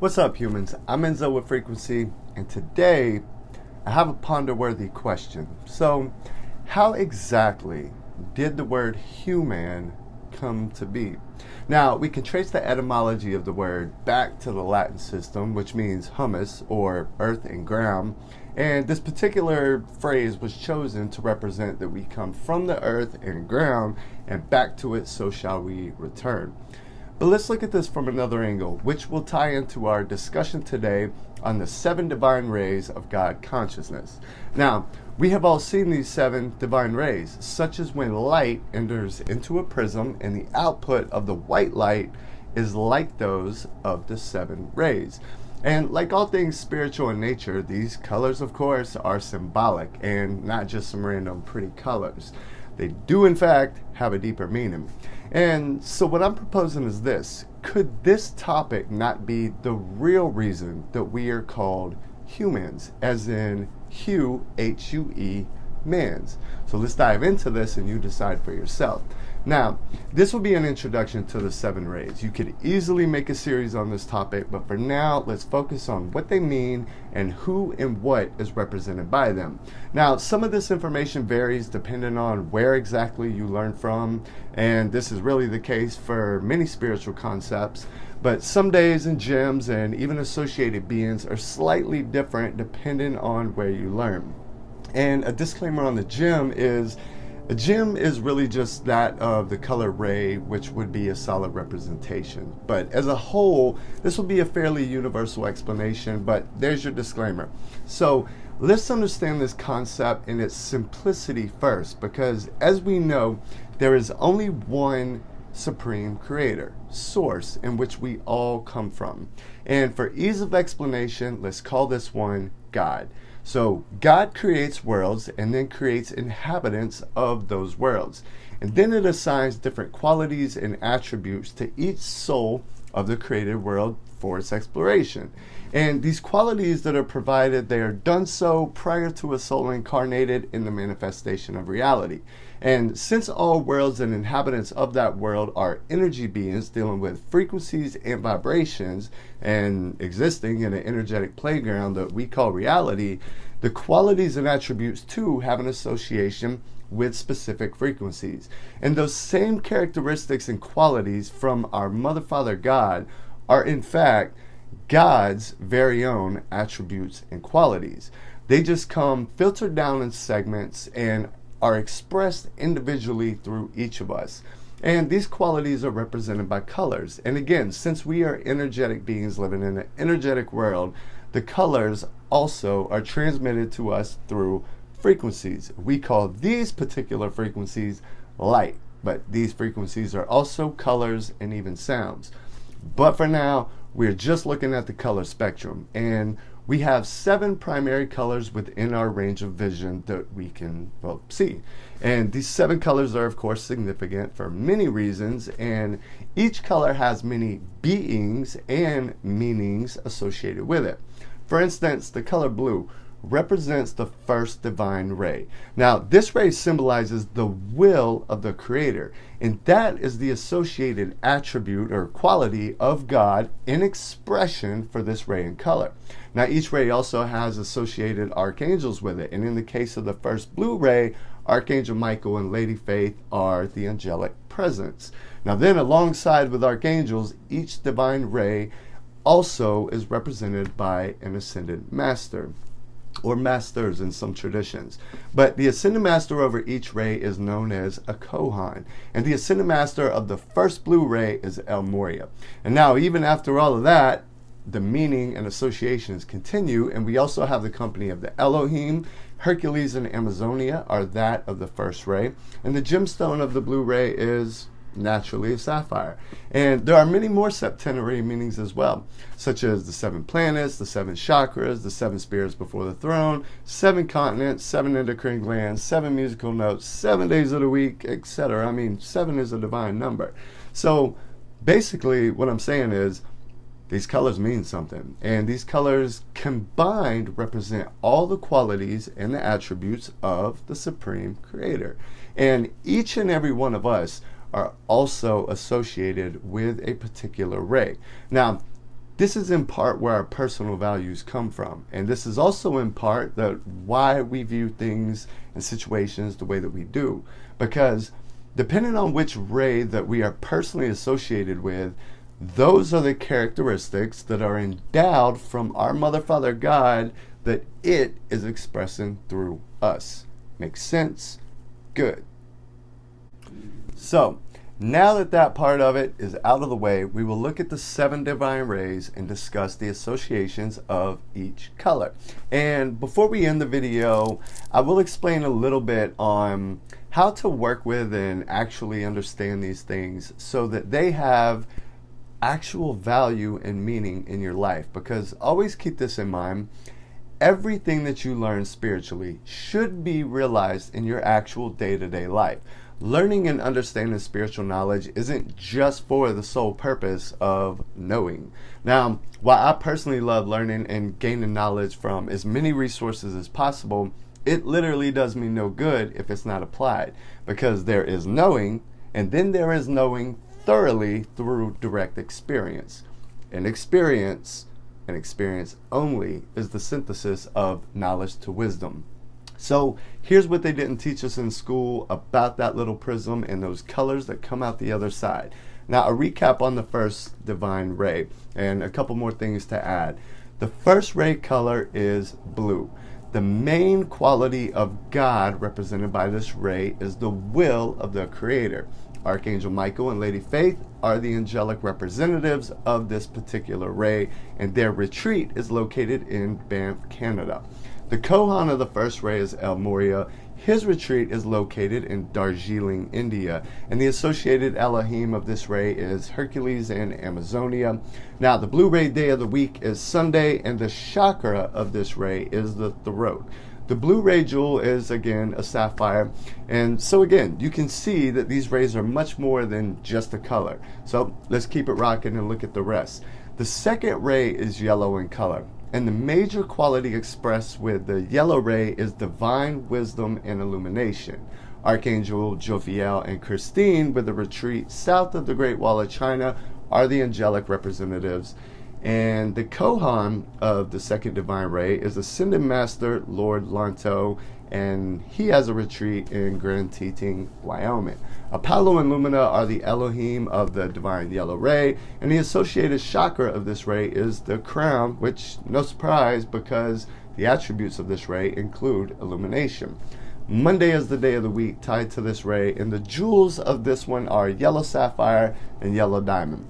What's up, humans? I'm Enzo with Frequency, and today I have a ponder-worthy question. So, how exactly did the word human come to be? Now, we can trace the etymology of the word back to the Latin system, which means humus, or earth and ground. And this particular phrase was chosen to represent that we come from the earth and ground, and back to it, so shall we return. But let's look at this from another angle, which will tie into our discussion today on the 7 divine rays of God consciousness. Now, we have all seen these 7 divine rays, such as when light enters into a prism and the output of the white light is like those of the 7 rays. And like all things spiritual in nature, these colors, of course, are symbolic and not just some random pretty colors. They do, in fact, have a deeper meaning. And so what I'm proposing is this. Could this topic not be the real reason that we are called humans, as in Hue, H-U-E, mans? So let's dive into this and you decide for yourself. Now, this will be an introduction to the 7 rays. You could easily make a series on this topic, but for now, let's focus on what they mean and who and what is represented by them. Now, some of this information varies depending on where exactly you learn from, and this is really the case for many spiritual concepts, but some days and gems and even associated beings are slightly different depending on where you learn. And a disclaimer on the gem is, a gem is really just that of the color ray, which would be a solid representation. But as a whole, this will be a fairly universal explanation, but there's your disclaimer. So let's understand this concept in its simplicity first, because as we know, there is only one supreme creator, source, in which we all come from. And for ease of explanation, let's call this one God. So God creates worlds and then creates inhabitants of those worlds. And then it assigns different qualities and attributes to each soul of the created world for its exploration. And these qualities that are provided, they are done so prior to a soul incarnated in the manifestation of reality. And since all worlds and inhabitants of that world are energy beings dealing with frequencies and vibrations and existing in an energetic playground that we call reality, the qualities and attributes too have an association with specific frequencies. And those same characteristics and qualities from our Mother, Father, God are in fact God's very own attributes and qualities. They just come filtered down in segments and are expressed individually through each of us. And these qualities are represented by colors. And again, since we are energetic beings living in an energetic world, the colors also are transmitted to us through frequencies. We call these particular frequencies light, but these frequencies are also colors and even sounds. But for now, we're just looking at the color spectrum, and we have 7 primary colors within our range of vision that we can see. And these 7 colors are, of course, significant for many reasons, and each color has many beings and meanings associated with it. For instance, the color blue represents the first divine ray. Now, this ray symbolizes the will of the Creator, and that is the associated attribute or quality of God in expression for this ray in color. Now, each ray also has associated archangels with it, and in the case of the first blue ray, Archangel Michael and Lady Faith are the angelic presence. Now then, alongside with archangels, each divine ray also is represented by an ascended master, or masters in some traditions. But the ascended master over each ray is known as a Kohan. And the ascended master of the first blue ray is El Moria. And now, even after all of that, the meaning and associations continue, and we also have the company of the Elohim. Hercules and Amazonia are that of the first ray. And the gemstone of the blue ray is naturally a sapphire. And there are many more septenary meanings as well, such as the 7 planets, the 7 chakras, the 7 spirits before the throne, 7 continents, 7 endocrine glands, 7 musical notes, 7 days of the week, etc. I mean, 7 is a divine number. So basically what I'm saying is these colors mean something, and these colors combined represent all the qualities and the attributes of the Supreme Creator. And each and every one of us are also associated with a particular ray. Now, This is in part where our personal values come from. And this is also in part that why we view things and situations the way that we do. Because depending on which ray that we are personally associated with, those are the characteristics that are endowed from our Mother, Father, God that it is expressing through us. Makes sense? Good. So, now that that part of it is out of the way, we will look at the 7 divine rays and discuss the associations of each color. And before we end the video, I will explain a little bit on how to work with and actually understand these things so that they have actual value and meaning in your life. Because always keep this in mind, everything that you learn spiritually should be realized in your actual day-to-day life. Learning and understanding spiritual knowledge isn't just for the sole purpose of knowing. Now, while I personally love learning and gaining knowledge from as many resources as possible, it literally does me no good if it's not applied, because there is knowing, and then there is knowing thoroughly through direct experience. And experience only, is the synthesis of knowledge to wisdom. So here's what they didn't teach us in school about that little prism and those colors that come out the other side. Now, a recap on the first divine ray and a couple more things to add. The first ray color is blue. The main quality of God represented by this ray is the will of the Creator. Archangel Michael and Lady Faith are the angelic representatives of this particular ray, and their retreat is located in Banff, Canada. The Kohan of the first ray is El Moria. His retreat is located in Darjeeling, India, and the associated Elohim of this ray is Hercules and Amazonia. Now, the blue ray day of the week is Sunday, and the chakra of this ray is the throat. The blue ray jewel is, again, a sapphire. And so, again, you can see that these rays are much more than just a color. So let's keep it rocking and look at the rest. The second ray is yellow in color. And the major quality expressed with the yellow ray is divine wisdom and illumination. Archangel Jophiel and Christine, with the retreat south of the Great Wall of China, are the angelic representatives. And the Kohan of the second divine ray is Ascended Master Lord Lanto, and he has a retreat in Grand Teton, Wyoming. Apollo and Lumina are the Elohim of the divine yellow ray, and the associated chakra of this ray is the crown, which, no surprise, because the attributes of this ray include illumination. Monday is the day of the week tied to this ray, and the jewels of this one are yellow sapphire and yellow diamond.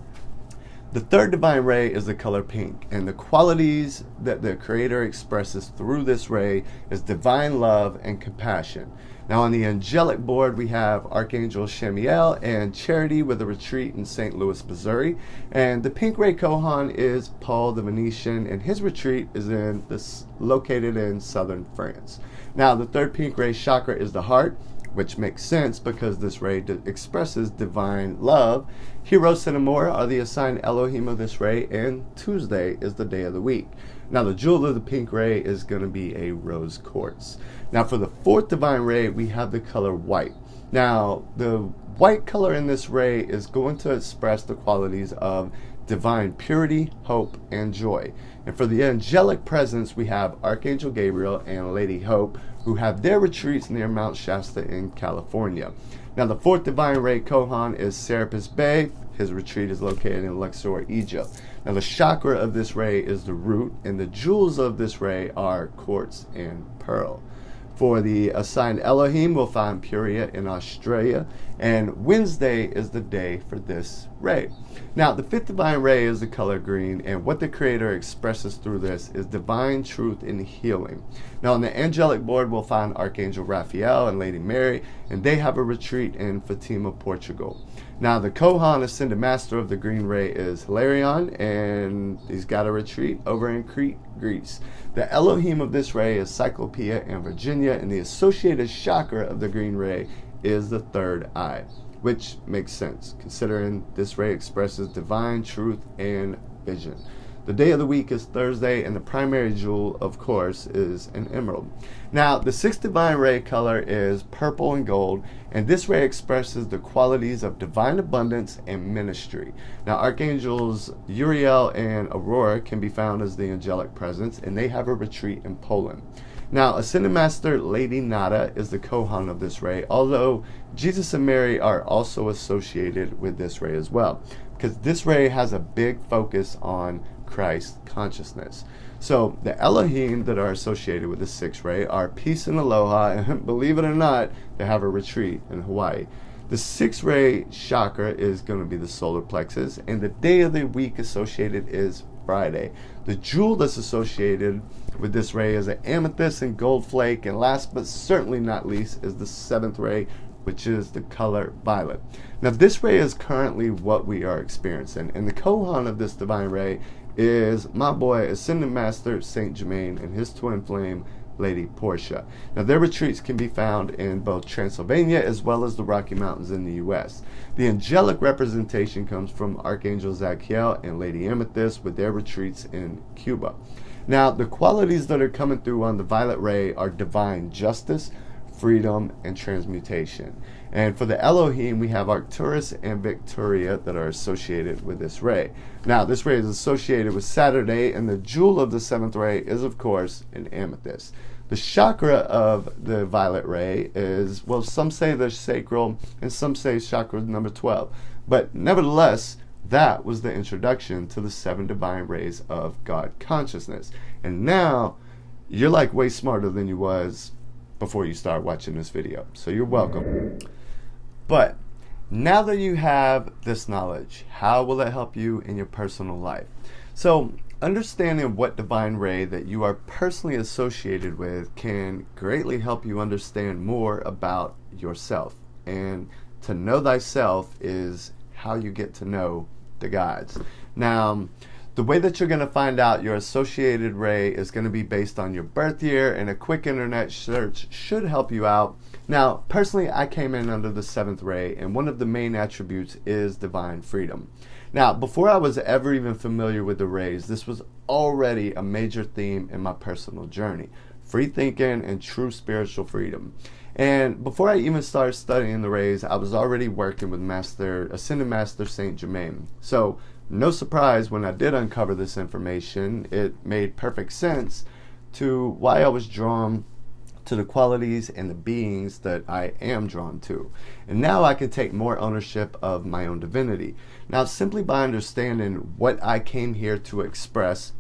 The third divine ray is the color pink, and the qualities that the Creator expresses through this ray is divine love and compassion. Now, on the angelic board, we have Archangel Shamiel and Charity with a retreat in St. Louis, Missouri. And the pink ray Kohan is Paul the Venetian, and his retreat is located in southern France. Now, the third pink ray chakra is the heart, which makes sense because this ray expresses divine love. Heroes and Amora are the assigned Elohim of this ray, and Tuesday is the day of the week. Now, the jewel of the pink ray is going to be a rose quartz. Now, for the fourth divine ray, we have the color white. Now, the white color in this ray is going to express the qualities of divine purity, hope, and joy. And for the angelic presence, we have Archangel Gabriel and Lady Hope, who have their retreats near Mount Shasta in California. Now, the fourth divine ray Kohan is Serapis Bey. His retreat is located in Luxor, Egypt. Now, the chakra of this ray is the root, and the jewels of this ray are quartz and pearl. For the assigned Elohim, we'll find Puria in Australia, and Wednesday is the day for this ray. Now, the fifth divine ray is the color green, and what the Creator expresses through this is divine truth and healing. Now, on the angelic board, we'll find Archangel Raphael and Lady Mary, and they have a retreat in Fatima, Portugal. Now, the Kohan Ascended Master of the green ray is Hilarion, and he's got a retreat over in Crete, Greece. The Elohim of this ray is Cyclopea and Virginia, and the associated chakra of the green ray is the third eye, which makes sense considering this ray expresses divine truth and vision. The day of the week is Thursday, and the primary jewel, of course, is an emerald. Now, the sixth divine ray color is purple and gold, and this ray expresses the qualities of divine abundance and ministry. Now, archangels Uriel and Aurora can be found as the angelic presence, and they have a retreat in Poland. Now, Ascended Master Lady Nada is the Kohan of this ray, although Jesus and Mary are also associated with this ray as well, because this ray has a big focus on Christ consciousness. So the Elohim that are associated with the sixth ray are peace and aloha, and believe it or not, they have a retreat in Hawaii. The sixth ray chakra is going to be the solar plexus, and the day of the week associated is Friday. The jewel that's associated with this ray is an amethyst and gold flake, and last but certainly not least is the seventh ray, which is the color violet. Now, this ray is currently what we are experiencing, and the Kohan of this divine ray is my boy Ascended Master Saint Germain and his twin flame Lady Portia. Now, their retreats can be found in both Transylvania as well as the Rocky Mountains in the U.S. The angelic representation comes from Archangel Zadkiel and Lady Amethyst with their retreats in Cuba. Now, the qualities that are coming through on the violet ray are divine justice, freedom, and transmutation. And for the Elohim, we have Arcturus and Victoria that are associated with this ray. Now, this ray is associated with Saturday, and the jewel of the seventh ray is, of course, an amethyst. The chakra of the violet ray is, well, some say the sacral, and some say chakra number 12. But nevertheless, that was the introduction to the seven divine rays of God consciousness. And now, you're like way smarter than you was before you start watching this video. So you're welcome. But now that you have this knowledge, how will it help you in your personal life? So understanding what divine ray that you are personally associated with can greatly help you understand more about yourself. And to know thyself is how you get to know the gods. Now, the way that you're going to find out your associated ray is going to be based on your birth year, and a quick internet search should help you out. Now, personally, I came in under the seventh ray, and one of the main attributes is divine freedom. Now, before I was ever even familiar with the rays, this was already a major theme in my personal journey: free thinking and true spiritual freedom. And before I even started studying the rays, I was already working with Ascended Master Saint Germain. So, no surprise when I did uncover this information, it made perfect sense to why I was drawn to the qualities and the beings that I am drawn to. And now I can take more ownership of my own divinity. Now, simply by understanding what I came here to express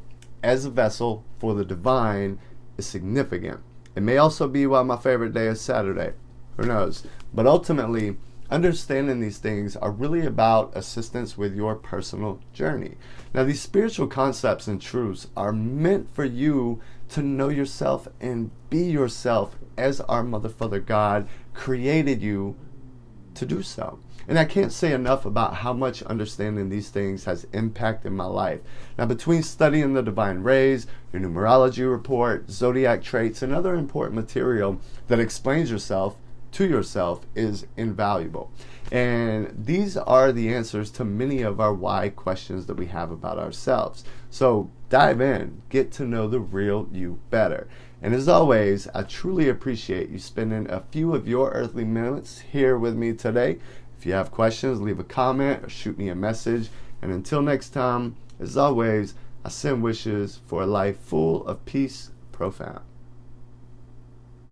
as a vessel for the divine is significant. It may also be why my favorite day is Saturday. Who knows? But ultimately, understanding these things are really about assistance with your personal journey. Now, these spiritual concepts and truths are meant for you to know yourself and be yourself as our Mother, Father, God created you to do so. And I can't say enough about how much understanding these things has impacted my life. Now, between studying the divine rays, your numerology report, zodiac traits, and other important material that explains yourself to yourself is invaluable. And these are the answers to many of our why questions that we have about ourselves. So dive in, get to know the real you better. And as always, I truly appreciate you spending a few of your earthly minutes here with me today. If you have questions, leave a comment or shoot me a message. And until next time, as always, I send wishes for a life full of peace, profound.